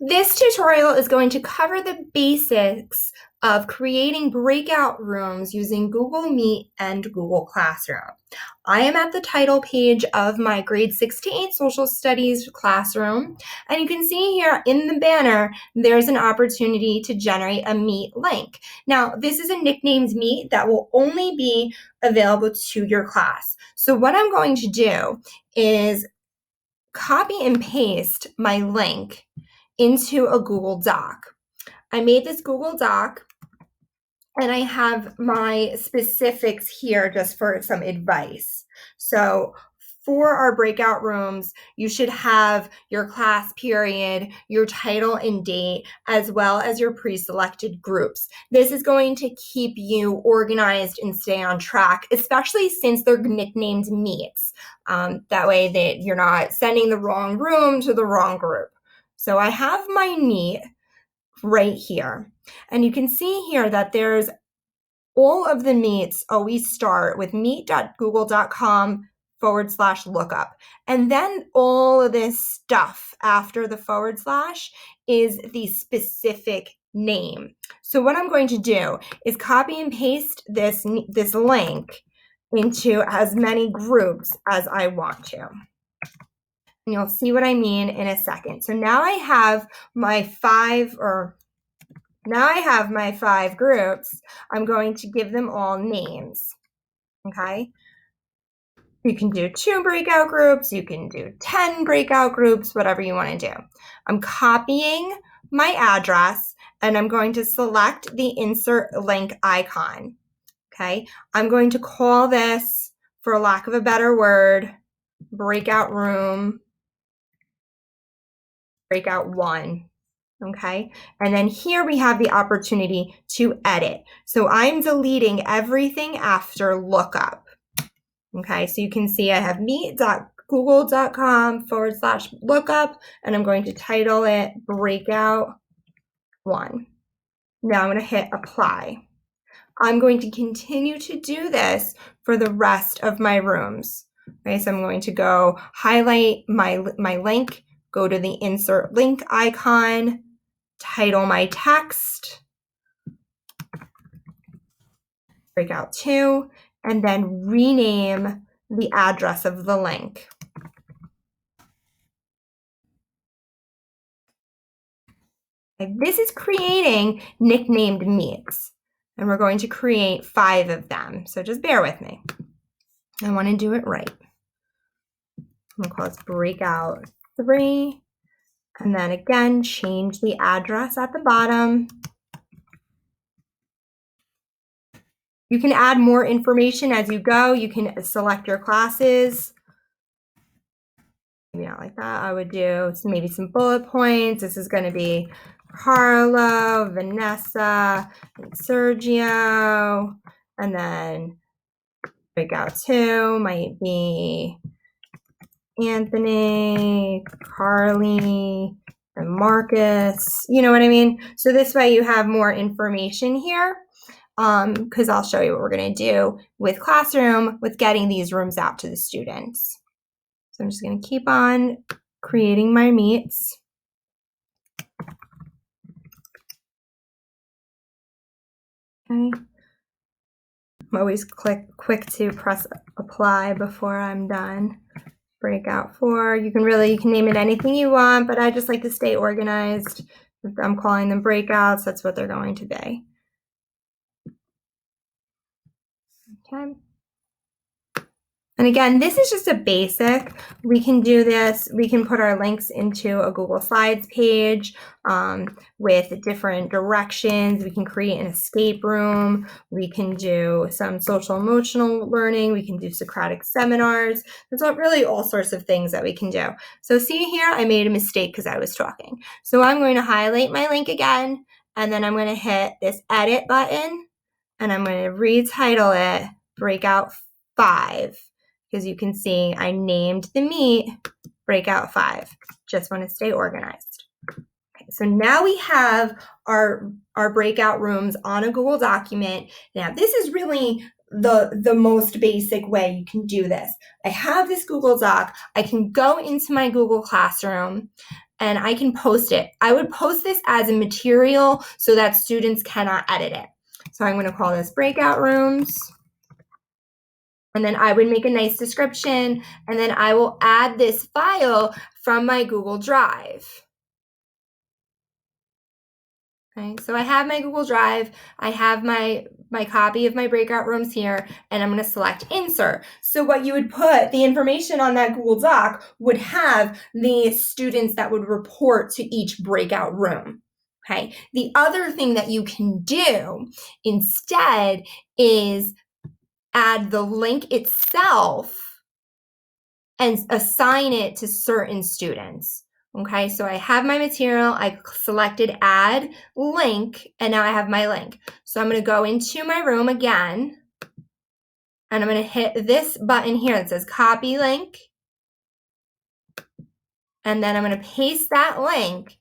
This tutorial is going to cover the basics of creating breakout rooms using Google Meet and Google Classroom. I am at the title page of my grade 6 to 8 social studies classroom, and you can see here in the banner there's an opportunity to generate a Meet link. Now, this is a nicknamed Meet that will only be available to your class. So what I'm going to do is copy and paste my link into a Google Doc. I made this Google Doc and I have my specifics here just for some advice. So for our breakout rooms, you should have your class period, your title and date, as well as your pre-selected groups. This is going to keep you organized and stay on track, especially since they're nicknamed meets. That way that you're not sending the wrong room to the wrong group. So I have my meet right here. And you can see here that there's all of the meets always start with meet.google.com/lookup. And then all of this stuff after the / is the specific name. So what I'm going to do is copy and paste this link into as many groups as I want to. And you'll see what I mean in a second. So now I have my 5 groups. I'm going to give them all names, okay? You can do 2 breakout groups, you can do 10 breakout groups, whatever you want to do. I'm copying my address and I'm going to select the insert link icon, okay? I'm going to call this, for lack of a better word, breakout room, breakout 1. Okay, and then here we have the opportunity to edit. So I'm deleting everything after lookup. Okay, so you can see I have meet.google.com/lookup, and I'm going to title it breakout 1. Now I'm going to hit apply. I'm going to continue to do this for the rest of my rooms. Okay, so I'm going to go highlight my link, go to the insert link icon, title my text, breakout 2, and then rename the address of the link. Okay, this is creating nicknamed meets, and we're going to create 5 of them. So just bear with me. I want to do it right. I'm going to call this breakout 3, and then again, change the address at the bottom. You can add more information as you go. You can select your classes. Maybe not like that. I would do maybe some bullet points. This is going to be Carlo, Vanessa, and Sergio. And then breakout 2 might be Anthony, Carly, and Marcus. You know what I mean? So this way you have more information here, because I'll show you what we're going to do with Classroom with getting these rooms out to the students. So I'm just going to keep on creating my meets. Okay. I'm always quick to press apply before I'm done. Breakout 4. You can name it anything you want, but I just like to stay organized. If I'm calling them breakouts, that's what they're going to be. Okay. And again, this is just a basic. We can do this. We can put our links into a Google Slides page with different directions. We can create an escape room. We can do some social emotional learning. We can do Socratic seminars. There's really all sorts of things that we can do. So see here, I made a mistake because I was talking. So I'm going to highlight my link again, and then I'm going to hit this edit button, and I'm going to retitle it Breakout 5. Because you can see I named the meet Breakout 5. Just want to stay organized. Okay, so now we have our breakout rooms on a Google document. Now this is really the most basic way you can do this. I have this Google Doc. I can go into my Google Classroom, and I can post it. I would post this as a material so that students cannot edit it. So I'm going to call this breakout rooms. And then I would make a nice description, and then I will add this file from my Google Drive. Okay, so I have my Google Drive, I have my copy of my breakout rooms here, and I'm going to select insert. So what you would put, the information on that Google Doc would have the students that would report to each breakout room. Okay, the other thing that you can do instead is add the link itself and assign it to certain students. Okay, so I have my material, I selected add link, and now I have my link. So I'm going to go into my room again, and I'm going to hit this button here that says copy link, and then I'm going to paste that link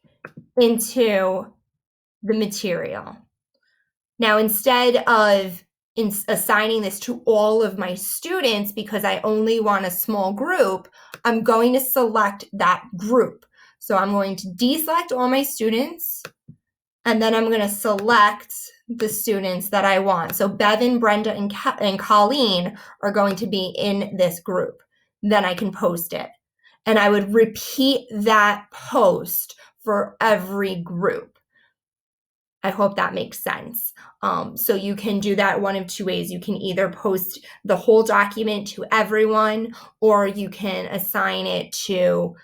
into the material. Now, instead of assigning this to all of my students because I only want a small group, I'm going to select that group. So I'm going to deselect all my students, and then I'm going to select the students that I want. So Bevan, Brenda, and Colleen are going to be in this group. Then I can post it. And I would repeat that post for every group. I hope that makes sense. So you can do that one of two ways. You can either post the whole document to everyone, or you can assign it to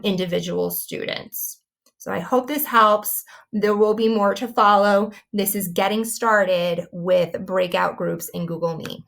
individual students. So I hope this helps. There will be more to follow. This is getting started with breakout groups in Google Meet.